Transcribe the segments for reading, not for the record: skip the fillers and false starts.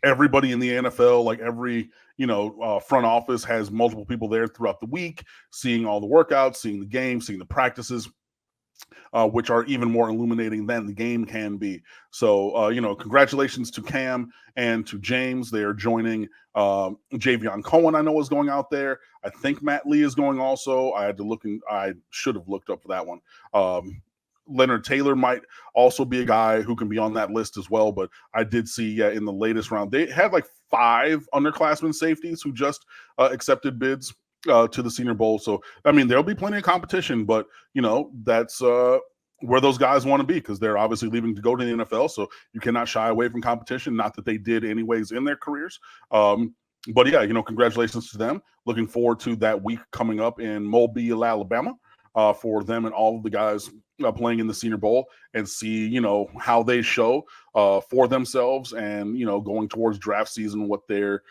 everybody in the NFL, like every, front office has multiple people there throughout the week, seeing all the workouts, seeing the games, seeing the practices, which are even more illuminating than the game can be. So, congratulations to Cam and to James. They are joining Javion Cohen, I know, is going out there. I think Matt Lee is going also. I should have looked up for that one. Leonard Taylor might also be a guy who can be on that list as well. But I did see in the latest round, they had like 5 underclassmen safeties who just accepted bids to the Senior Bowl. So, I mean, there'll be plenty of competition, but, that's where those guys want to be, because they're obviously leaving to go to the NFL. So you cannot shy away from competition. Not that they did anyways in their careers. But yeah, congratulations to them. Looking forward to that week coming up in Mobile, Alabama, for them and all of the guys playing in the Senior Bowl, and see, how they show for themselves, and, going towards draft season, what their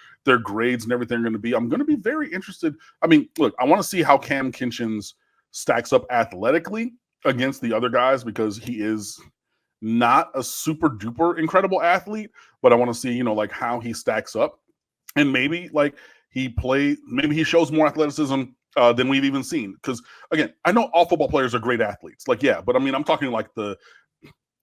grades and everything are going to be. I'm going to be very interested. I mean, look, I want to see how Cam Kinchins stacks up athletically against the other guys, because he is not a super duper incredible athlete, but I want to see, like how he stacks up, and maybe like maybe he shows more athleticism than we've even seen. Because again, I know all football players are great athletes, like, yeah, but I mean, I'm talking like the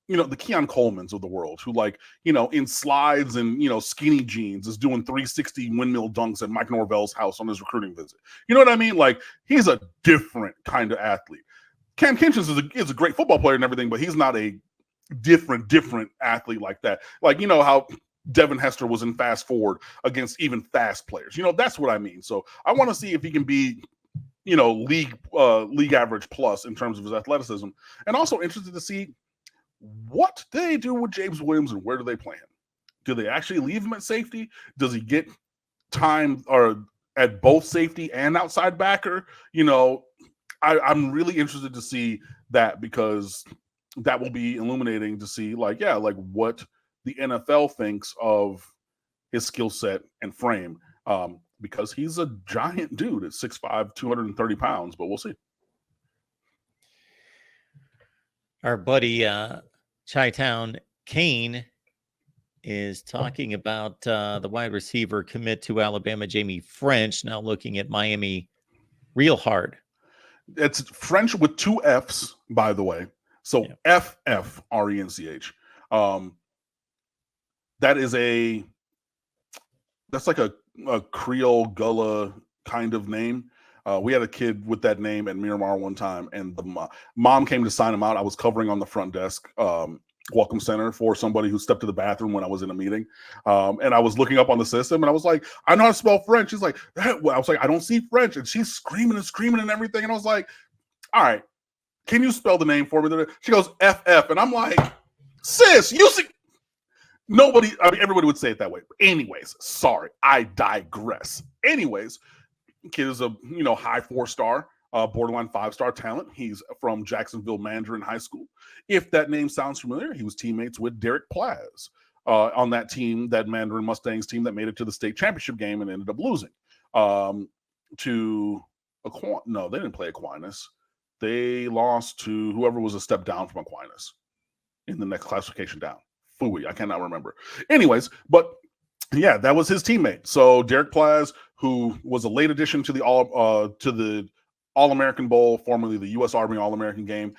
Keon Colemans of the world, who, like, in slides and, skinny jeans, is doing 360 windmill dunks at Mike Norvell's house on his recruiting visit. You know what I mean? Like, he's a different kind of athlete. Cam Kinchins is a great football player and everything, but he's not a different athlete like that. Like, how Devin Hester was in fast forward against even fast players. That's what I mean. So I want to see if he can be, league average plus in terms of his athleticism, and also interested to see what do they do with James Williams and where do they play him. Do they actually leave him at safety? Does he get time or at both safety and outside backer? I'm really interested to see that, because that will be illuminating to see, like what the NFL thinks of his skill set and frame, because he's a giant dude at 6'5", 230 pounds, but we'll see. Our buddy Chi-Town Kane is talking about the wide receiver commit to Alabama, Jamie French, now looking at Miami real hard. It's French with 2 F's, by the way. So yeah. F-F-R-E-N-C-H. That's like a Creole Gullah kind of name. We had a kid with that name at Miramar one time, and the mom came to sign him out. I was covering on the front desk welcome center for somebody who stepped to the bathroom when I was in a meeting. And I was looking up on the system, and I was like, I know how to spell French. She's like, I was like, I don't see French. And she's screaming and everything. And I was like, all right, can you spell the name for me? She goes, F-F. And I'm like, sis, you see. Everybody would say it that way. But anyways, sorry, I digress. Anyways, kid is a high 4-star, borderline 5-star talent. He's from Jacksonville Mandarin High School. If that name sounds familiar, he was teammates with Derek Plaz on that team, that Mandarin Mustangs team that made it to the state championship game and ended up losing to Aquinas. No, they didn't play Aquinas. They lost to whoever was a step down from Aquinas in the next classification down. Fooey, I cannot remember. Anyways, but yeah, that was his teammate. So Derek Plaz, who was a late addition to the All-American Bowl, formerly the U.S. Army All-American game.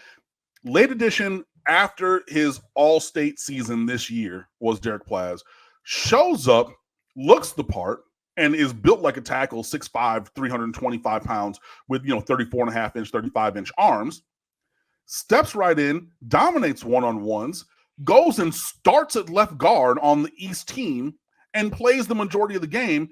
Late addition after his All-State season this year was Derek Plaz. Shows up, looks the part, and is built like a tackle, 6'5", 325 pounds with 34.5-inch, 35-inch arms. Steps right in, dominates one-on-ones, goes and starts at left guard on the East team and plays the majority of the game,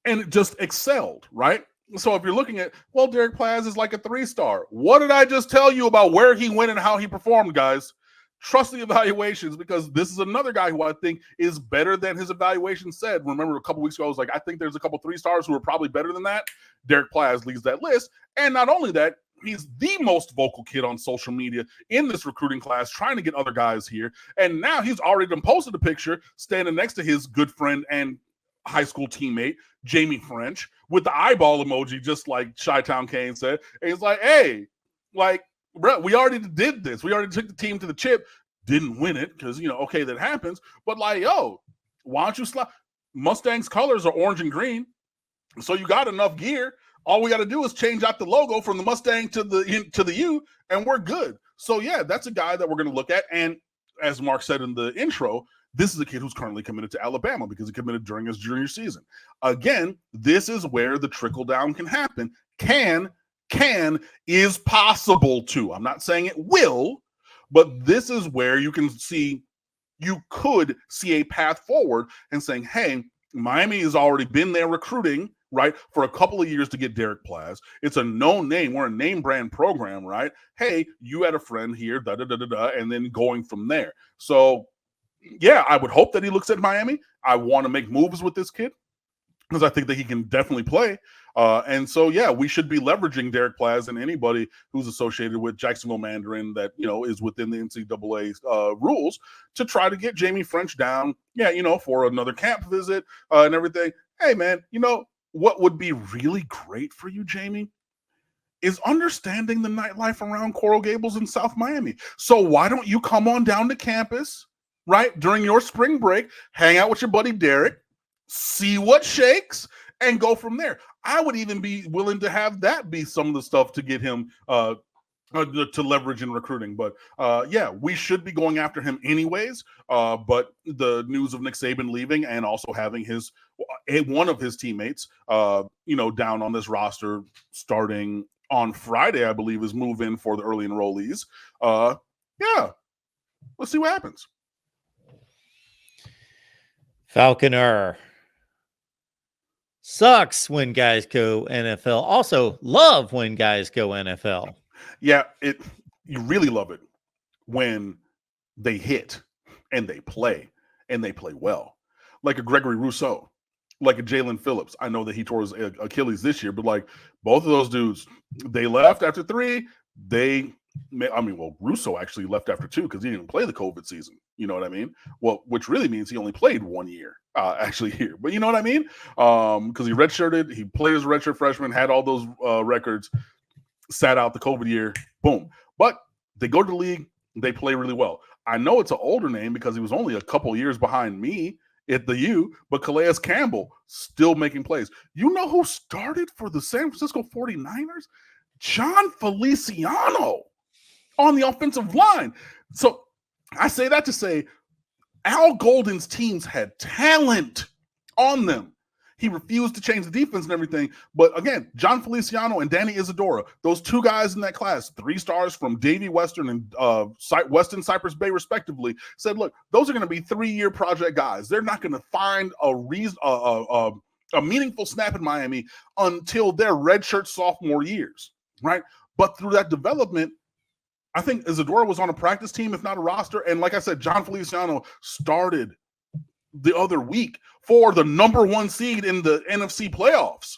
and just excelled, right? So if you're looking at, well, Derek Plaz is like a 3-star. What did I just tell you about where he went and how he performed, guys? Trust the evaluations, because this is another guy who I think is better than his evaluation said. Remember a couple weeks ago, I was like, I think there's a couple 3-stars who are probably better than that. Derek Plaz leads that list. And not only that, he's the most vocal kid on social media in this recruiting class, trying to get other guys here. And now he's already been posted a picture standing next to his good friend and high school teammate, Jamie French, with the eyeball emoji, just like Chi-Town Kane said. And he's like, hey, like, bro, we already did this. We already took the team to the chip. Didn't win it because, okay, that happens. But like, yo, why don't you slide? Mustang's colors are orange and green, so you got enough gear. All we got to do is change out the logo from the Mustang to the U, and we're good. So yeah, that's a guy that we're going to look at. And as Mark said in the intro, this is a kid who's currently committed to Alabama because he committed during his junior season. Again, this is where the trickle down can happen. Can is possible too. I'm not saying it will, but this is where you could see a path forward and saying, hey, Miami has already been there recruiting, right, for a couple of years to get Derek Plaz. It's a known name. We're a name brand program, right? Hey, you had a friend here, and then going from there. So, yeah, I would hope that he looks at Miami. I want to make moves with this kid because I think that he can definitely play. And so, yeah, we should be leveraging Derek Plaz and anybody who's associated with Jacksonville Mandarin that, is within the NCAA rules to try to get Jamie French down, for another camp visit and everything. Hey, man, what would be really great for you, Jamie, is understanding the nightlife around Coral Gables in South Miami. So why don't you come on down to campus, right, during your spring break, hang out with your buddy Derek, see what shakes, and go from there. I would even be willing to have that be some of the stuff to get him to leverage in recruiting. But yeah, we should be going after him anyways. But the news of Nick Saban leaving and also having one of his teammates, down on this roster starting on Friday, I believe, is move in for the early enrollees. Yeah, let's see what happens. Falconer. Sucks when guys go NFL. Also, love when guys go NFL. Yeah, you really love it when they hit and they play well. Like a Gregory Rousseau, like a Jalen Phillips. I know that he tore his Achilles this year, but like both of those dudes, they left after 3. Russo actually left after 2 because he didn't play the COVID season. You know what I mean? Well, which really means he only played 1 year actually here. But you know what I mean? Because he redshirted, he played as a redshirt freshman, had all those records, sat out the COVID year, boom. But they go to the league, they play really well. I know it's an older name because he was only a couple years behind me at the U, but Calais Campbell still making plays. You know who started for the San Francisco 49ers? John Feliciano on the offensive line. So I say that to say Al Golden's teams had talent on them. He refused to change the defense and everything. But again, John Feliciano and Danny Isadora, those 2 guys in that class, 3 stars from Davie Western and Weston Cypress Bay, respectively, said, look, those are going to be 3-year project guys. They're not going to find a meaningful snap in Miami until their redshirt sophomore years, right? But through that development, I think Isadora was on a practice team, if not a roster. And like I said, John Feliciano started the other week for the number 1 seed in the NFC playoffs.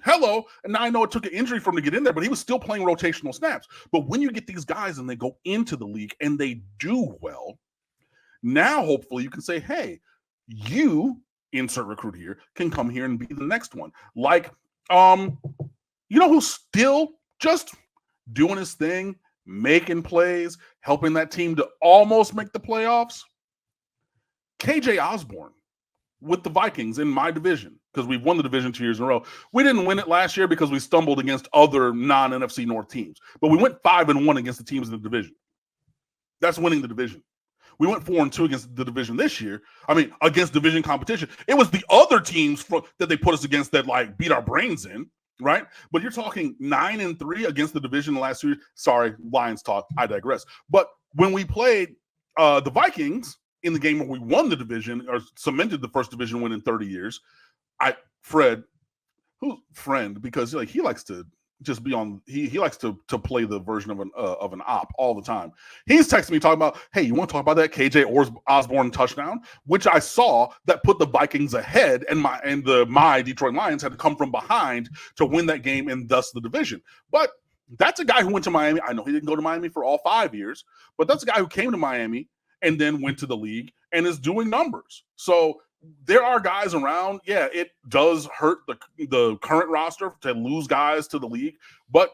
Hello. And now I know it took an injury for him to get in there, but he was still playing rotational snaps. But when you get these guys and they go into the league and they do well, now hopefully you can say, hey, you, insert recruit here, can come here and be the next one. Like, who's still just doing his thing, making plays, helping that team to almost make the playoffs? KJ Osborne with the Vikings in my division, because we've won the division 2 years in a row. We didn't win it last year because we stumbled against other non-NFC North teams, but we went 5-1 against the teams in the division. That's winning the division. We went 4-2 against the division this year. I mean, against division competition. It was the other teams that they put us against that like beat our brains in, right? But you're talking 9-3 against the division the last 2 years. Sorry, Lions talk. I digress. But when we played the Vikings in the game where we won the division or cemented the first division win in 30 years, because like he likes to just be on. He likes to play the version of an op all the time. He's texting me talking about, hey, you want to talk about that KJ Osborne touchdown, which I saw that put the Vikings ahead, and my Detroit Lions had to come from behind to win that game and thus the division. But that's a guy who went to Miami. I know he didn't go to Miami for all 5 years, but that's a guy who came to Miami and then went to the league and is doing numbers. So there are guys around. Yeah, it does hurt the current roster to lose guys to the league, but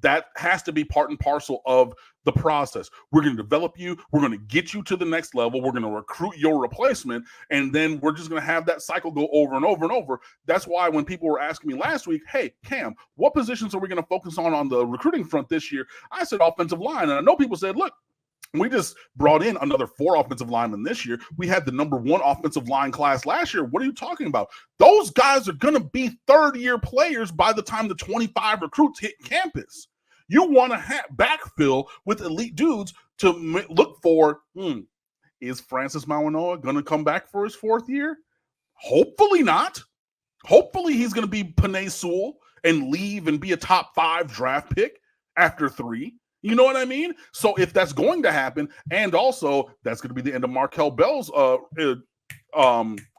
that has to be part and parcel of the process. We're going to develop you. We're going to get you to the next level. We're going to recruit your replacement. And then we're just going to have that cycle go over and over and over. That's why when people were asking me last week, hey, Cam, what positions are we going to focus on the recruiting front this year? I said offensive line. And I know people said, look, we just brought in another 4 offensive linemen this year. We had the number 1 offensive line class last year. What are you talking about? Those guys are going to be third-year players by the time the 25 recruits hit campus. You want to backfill with elite dudes to look for, is Francis Mauanoa going to come back for his 4th year? Hopefully not. Hopefully he's going to be Penei Sewell and leave and be a top 5 draft pick after 3. You know what I mean? So if that's going to happen, and also that's going to be the end of Markel Bell's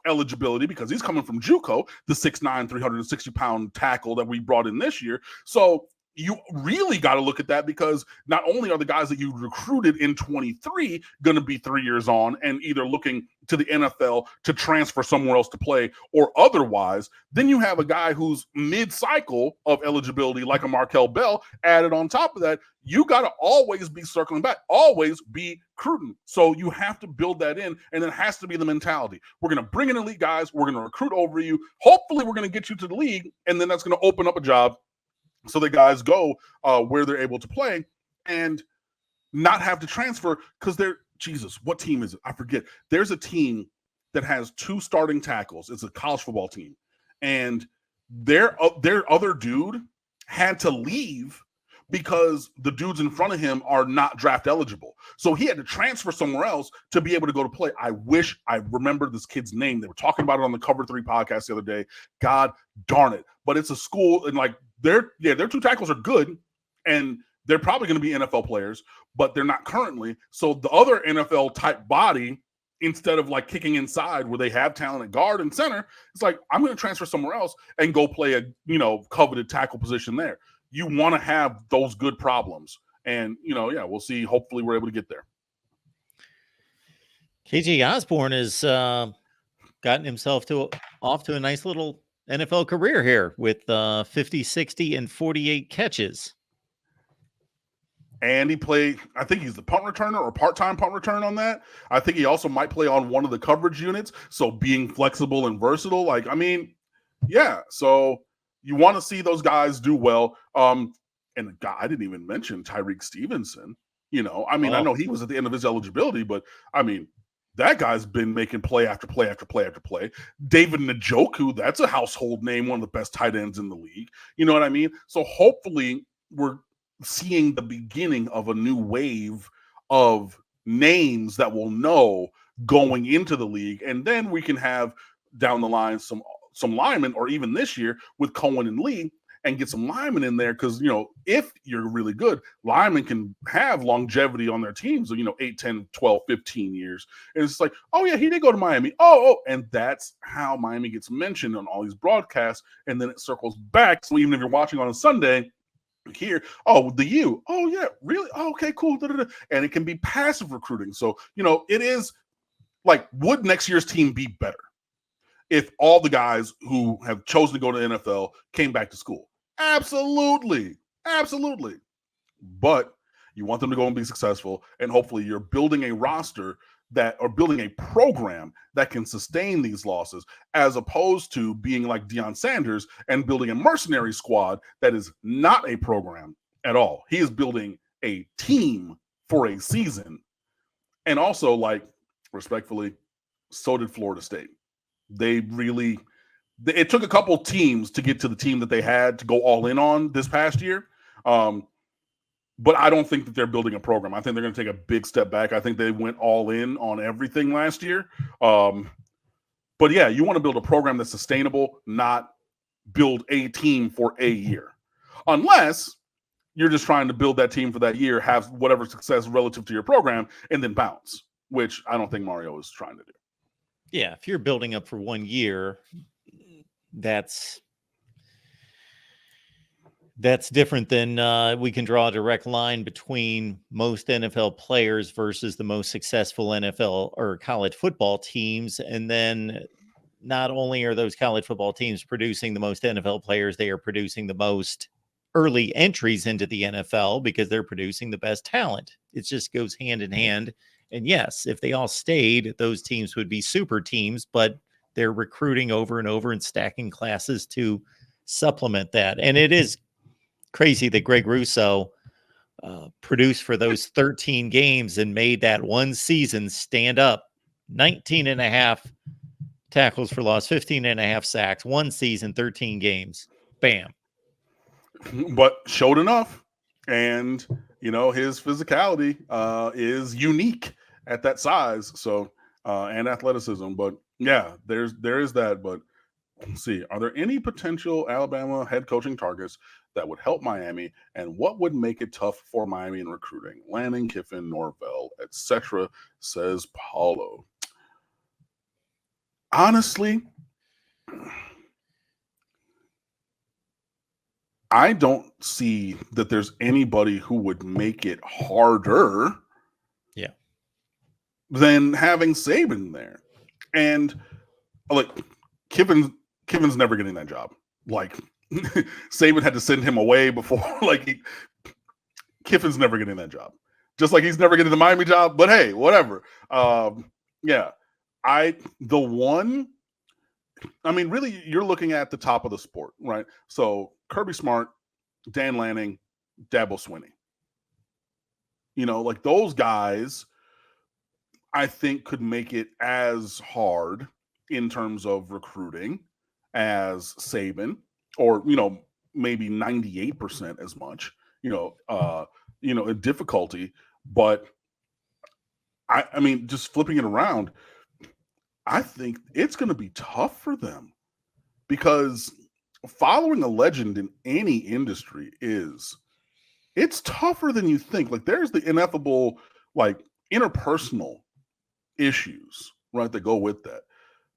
eligibility because he's coming from JUCO, the 6'9", 360-pound tackle that we brought in this year. So you really got to look at that because not only are the guys that you recruited in 23 going to be 3 years on and either looking to the NFL to transfer somewhere else to play or otherwise, then you have a guy who's mid-cycle of eligibility like a Markel Bell added on top of that. You got to always be circling back, always be recruiting. So you have to build that in, and it has to be the mentality. We're going to bring in elite guys. We're going to recruit over you. Hopefully we're going to get you to the league, and then that's going to open up a job so the guys go where they're able to play and not have to transfer because Jesus, what team is it? I forget. There's a team that has 2 starting tackles. It's a college football team. And their other dude had to leave because the dudes in front of him are not draft eligible. So he had to transfer somewhere else to be able to go to play. I wish I remembered this kid's name. They were talking about it on the Cover 3 podcast the other day. God darn it. But it's a school, and like their 2 tackles are good, and they're probably going to be NFL players, but they're not currently. So the other NFL type body, instead of like kicking inside where they have talent at guard and center, it's like, I'm going to transfer somewhere else and go play a, coveted tackle position there. You want to have those good problems. And, we'll see. Hopefully we're able to get there. KJ Osborne has gotten himself off to a nice little NFL career here with 50, 60, and 48 catches. And he played, I think he's the punt returner or part-time punt return on that. I think he also might play on one of the coverage units. So being flexible and versatile, so you want to see those guys do well. And the guy, I didn't even mention Tyreek Stevenson. I know he was at the end of his eligibility, but that guy's been making play after play after play after play. David Njoku, that's a household name, one of the best tight ends in the league. You know what I mean? So hopefully we're seeing the beginning of a new wave of names that we'll know going into the league. And then we can have down the line some linemen, or even this year with Cohen and Lee, and get some linemen in there. Cause if you're really good, linemen can have longevity on their teams of, 8, 10, 12, 15 years. And it's like, oh yeah, he did go to Miami. Oh. And that's how Miami gets mentioned on all these broadcasts. And then it circles back. So even if you're watching on a Sunday, here, the U. Oh yeah, really? Oh, okay, cool. And it can be passive recruiting. So, it is like, would next year's team be better if all the guys who have chosen to go to the NFL came back to school? Absolutely. But you want them to go and be successful, and hopefully you're building a roster building a program that can sustain these losses, as opposed to being like Deion Sanders and building a mercenary squad that is not a program at all. He is building a team for a season. And also, respectfully, so did Florida State. It took a couple teams to get to the team that they had to go all in on this past year. But I don't think that they're building a program. I think they're going to take a big step back. I think they went all in on everything last year. But yeah, you want to build a program that's sustainable, not build a team for a year. Unless you're just trying to build that team for that year, have whatever success relative to your program, and then bounce, which I don't think Mario is trying to do. Yeah, if you're building up for 1 year, that's different than we can draw a direct line between most NFL players versus the most successful NFL or college football teams. And then not only are those college football teams producing the most NFL players, they are producing the most early entries into the NFL because they're producing the best talent. It just goes hand in hand. And yes, if they all stayed, those teams would be super teams, but they're recruiting over and over and stacking classes to supplement that. And it is crazy that Greg Russo produced for those 13 games and made that one season stand up. 19 and a half tackles for loss, 15 and a half sacks, one season, 13 games. Bam. But showed enough. And, his physicality is unique at that size. So, and athleticism. But yeah, there is that. But let's see, are there any potential Alabama head coaching targets that would help Miami, and what would make it tough for Miami in recruiting? Lanning, Kiffin, Norvell, etc., says Paulo. Honestly, I don't see that there's anybody who would make it harder than having Saban there. And like Kiffin's never getting that job. Like Saban had to send him away before. Like Kiffin's never getting that job. Just like he's never getting the Miami job. But hey, whatever. Yeah, really, you're looking at the top of the sport, right? So Kirby Smart, Dan Lanning, Dabo Swinney. Like those guys, I think could make it as hard in terms of recruiting as Saban, or maybe 98% as much. A difficulty. But I mean, just flipping it around, I think it's going to be tough for them, because following a legend in any industry it's tougher than you think. Like there's the ineffable, like interpersonal issues, right, that go with that.